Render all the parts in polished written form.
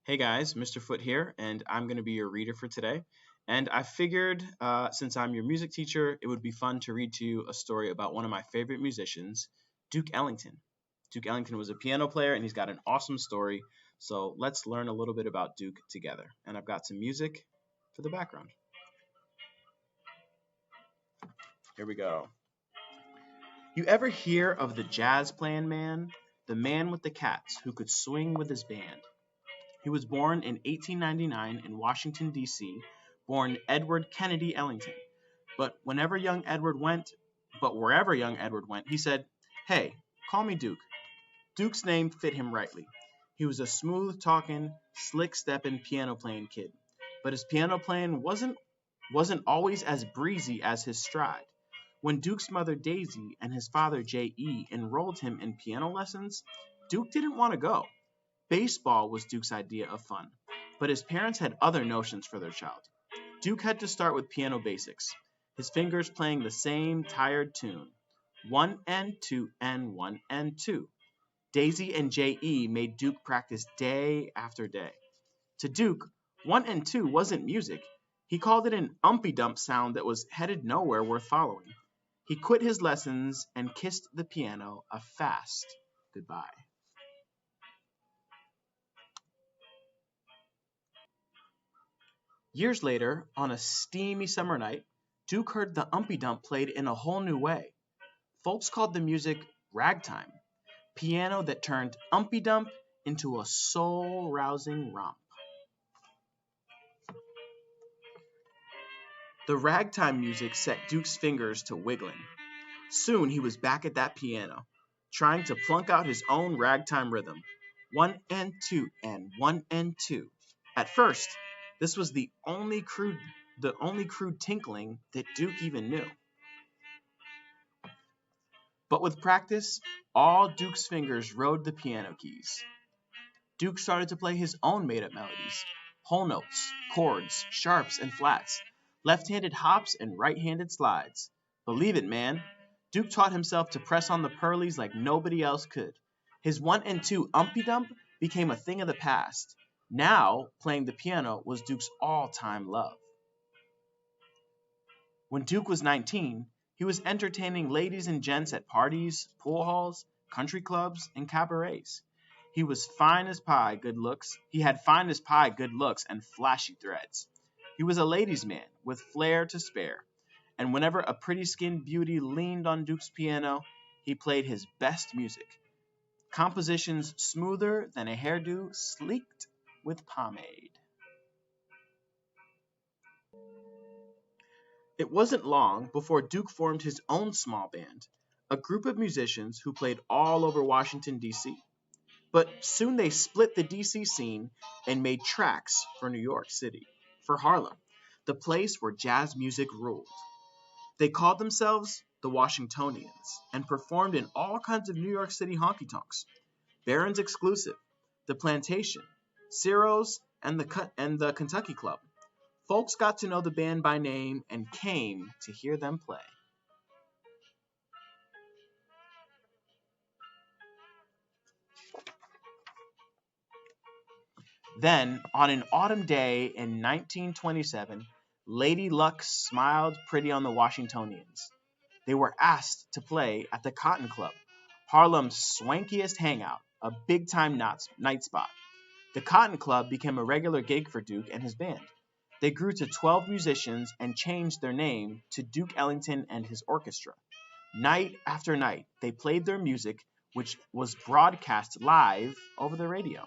Hey guys, Mr. Foote here, and I'm going to be your reader for today. And I figured, since I'm your music teacher, it would be fun to read to you a story about one of my favorite musicians, Duke Ellington. Duke Ellington was a piano player, and he's got an awesome story. So let's learn a little bit about Duke together. And I've got some music for the background. Here we go. You ever hear of the jazz playing man? The man with the cats who could swing with his band. He was born in 1899 in Washington, D.C., born Edward Kennedy Ellington. Wherever young Edward went, he said, "Hey, call me Duke." Duke's name fit him rightly. He was a smooth-talking, slick-stepping piano-playing kid. But his piano playing wasn't always as breezy as his stride. When Duke's mother Daisy and his father J.E. enrolled him in piano lessons, Duke didn't want to go. Baseball was Duke's idea of fun, but his parents had other notions for their child. Duke had to start with piano basics, his fingers playing the same tired tune, 1 and 2 and 1 and 2. Daisy and J.E. made Duke practice day after day. To Duke, 1 and 2 wasn't music. He called it an umpy-dump sound that was headed nowhere worth following. He quit his lessons and kissed the piano a fast goodbye. Years later, on a steamy summer night, Duke heard the umpy dump played in a whole new way. Folks called the music ragtime, piano that turned umpy dump into a soul-rousing romp. The ragtime music set Duke's fingers to wiggling. Soon he was back at that piano, trying to plunk out his own ragtime rhythm. 1 and 2 and 1 and 2. At first, this was the only crude tinkling that Duke even knew. But with practice, all Duke's fingers rode the piano keys. Duke started to play his own made-up melodies, whole notes, chords, sharps, and flats, left-handed hops and right-handed slides. Believe it, man, Duke taught himself to press on the pearlies like nobody else could. His 1 and 2 umpy-dump became a thing of the past. Now, playing the piano was Duke's all-time love. When Duke was 19, he was entertaining ladies and gents at parties, pool halls, country clubs, and cabarets. He was fine as pie, good looks. He had fine as pie, good looks, and flashy threads. He was a ladies' man with flair to spare. And whenever a pretty-skinned beauty leaned on Duke's piano, he played his best music. Compositions smoother than a hairdo sleeked with pomade. It wasn't long before Duke formed his own small band, a group of musicians who played all over Washington, D.C. But soon they split the D.C. scene and made tracks for New York City, for Harlem, the place where jazz music ruled. They called themselves the Washingtonians and performed in all kinds of New York City honky-tonks. Barron's Exclusive, The Plantation, Ciro's, and the Kentucky Club. Folks got to know the band by name and came to hear them play. Then, on an autumn day in 1927, Lady Luck smiled pretty on the Washingtonians. They were asked to play at the Cotton Club, Harlem's swankiest hangout, a big-time night spot. The Cotton Club became a regular gig for Duke and his band. They grew to 12 musicians and changed their name to Duke Ellington and his orchestra. Night after night, they played their music, which was broadcast live over the radio.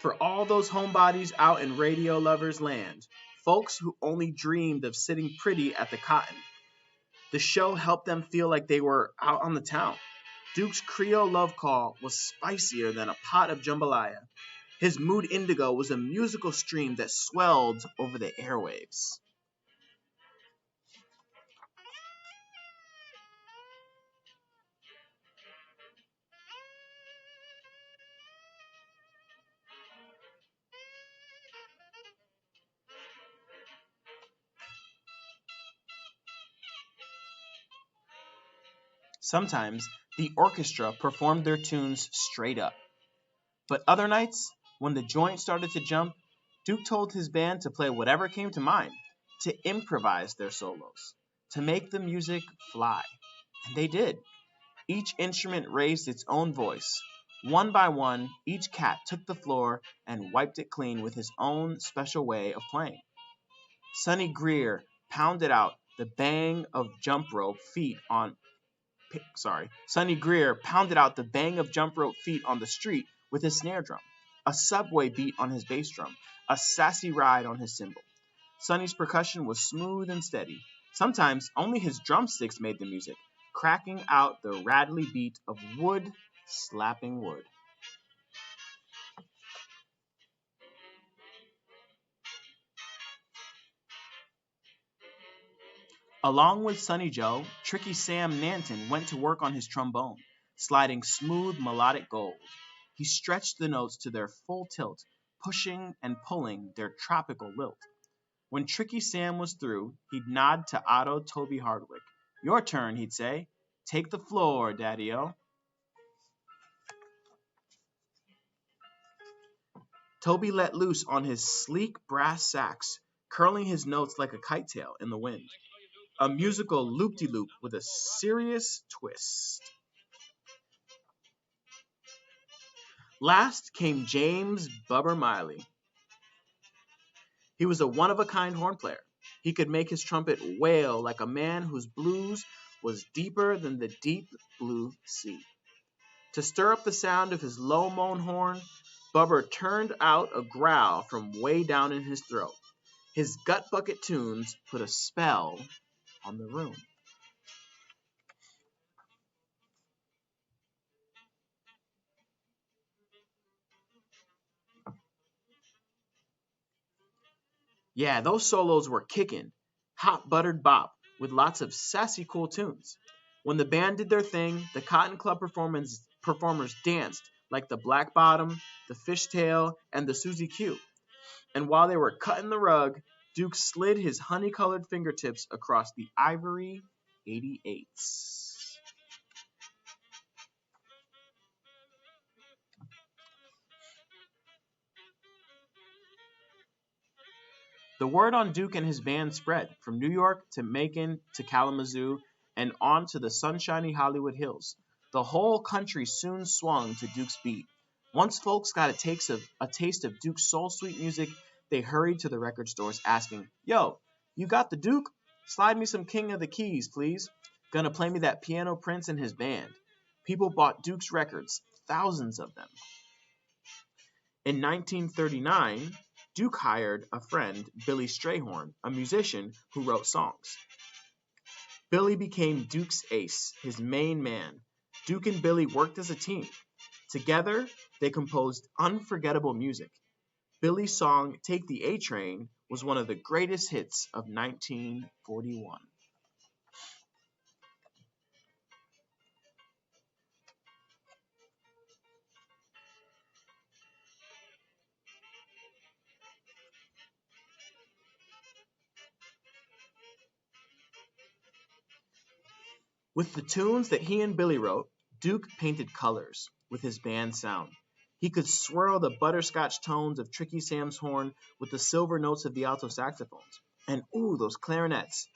For all those homebodies out in radio lovers' land, folks who only dreamed of sitting pretty at the Cotton, the show helped them feel like they were out on the town. Duke's Creole love call was spicier than a pot of jambalaya. His mood indigo was a musical stream that swelled over the airwaves. Sometimes the orchestra performed their tunes straight up. But other nights, when the joint started to jump, Duke told his band to play whatever came to mind, to improvise their solos, to make the music fly. And they did. Each instrument raised its own voice. One by one, each cat took the floor and wiped it clean with his own special way of playing. Sonny Greer pounded out the bang of jump rope feet on Sonny Greer pounded out the bang of jump rope feet on the street with his snare drum, a subway beat on his bass drum, a sassy ride on his cymbal. Sonny's percussion was smooth and steady. Sometimes only his drumsticks made the music, cracking out the rattly beat of wood slapping wood. Along with Sonny Joe, Tricky Sam Nanton went to work on his trombone, sliding smooth melodic gold. He stretched the notes to their full tilt, pushing and pulling their tropical lilt. When Tricky Sam was through, he'd nod to Otto Toby Hardwick. Your turn, he'd say. Take the floor, Daddy-O. Toby let loose on his sleek brass sax, curling his notes like a kite tail in the wind. A musical loop-de-loop with a serious twist. Last came James Bubber Miley. He was a one-of-a-kind horn player. He could make his trumpet wail like a man whose blues was deeper than the deep blue sea. To stir up the sound of his low moan horn, Bubber turned out a growl from way down in his throat. His gut bucket tunes put a spell on the room. Yeah, those solos were kickin', hot buttered bop with lots of sassy cool tunes. When the band did their thing, the Cotton Club performers danced like the Black Bottom, the Fishtail, and the Susie Q. And while they were cutting the rug, Duke slid his honey-colored fingertips across the ivory 88s. The word on Duke and his band spread from New York to Macon to Kalamazoo and on to the sunshiny Hollywood Hills. The whole country soon swung to Duke's beat. Once folks got a taste of Duke's soul sweet music, they hurried to the record stores asking, Yo, you got the Duke? Slide me some King of the Keys, please. Gonna play me that Piano Prince and his band. People bought Duke's records, thousands of them. In 1939, Duke hired a friend, Billy Strayhorn, a musician who wrote songs. Billy became Duke's ace, his main man. Duke and Billy worked as a team. Together, they composed unforgettable music. Billy's song Take the A Train was one of the greatest hits of 1941. With the tunes that he and Billy wrote, Duke painted colors with his band sound. He could swirl the butterscotch tones of Tricky Sam's horn with the silver notes of the alto saxophones. And ooh, those clarinets.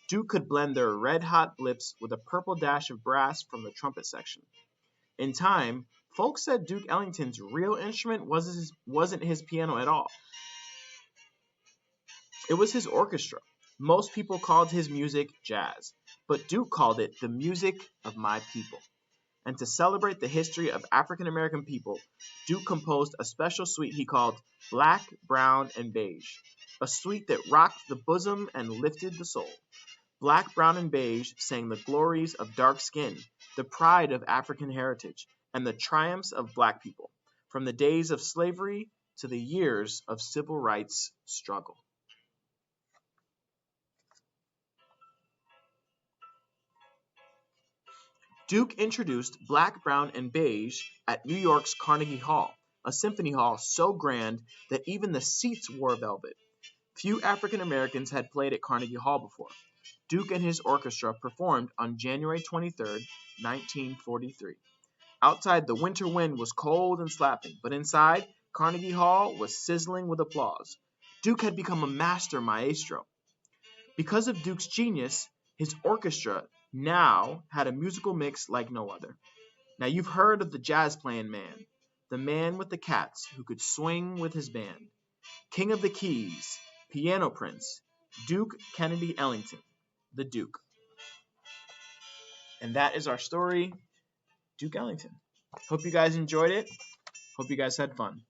Duke could blend their red-hot blips with a purple dash of brass from the trumpet section. In time, folks said Duke Ellington's real instrument wasn't his piano at all. It was his orchestra. Most people called his music jazz, but Duke called it the music of my people. And to celebrate the history of African American people, Duke composed a special suite he called Black, Brown, and Beige, a suite that rocked the bosom and lifted the soul. Black, Brown, and Beige sang the glories of dark skin, the pride of African heritage, and the triumphs of black people, from the days of slavery to the years of civil rights struggle. Duke introduced Black, Brown, and Beige at New York's Carnegie Hall, a symphony hall so grand that even the seats wore velvet. Few African Americans had played at Carnegie Hall before. Duke and his orchestra performed on January 23, 1943. Outside, the winter wind was cold and slapping, but inside, Carnegie Hall was sizzling with applause. Duke had become a master maestro. Because of Duke's genius, his orchestra now had a musical mix like no other. Now, you've heard of the jazz playing man, the man with the cats who could swing with his band, King of the Keys, Piano Prince, Duke Kennedy Ellington, the Duke. And that is our story, Duke Ellington. Hope you guys enjoyed it. Hope you guys had fun.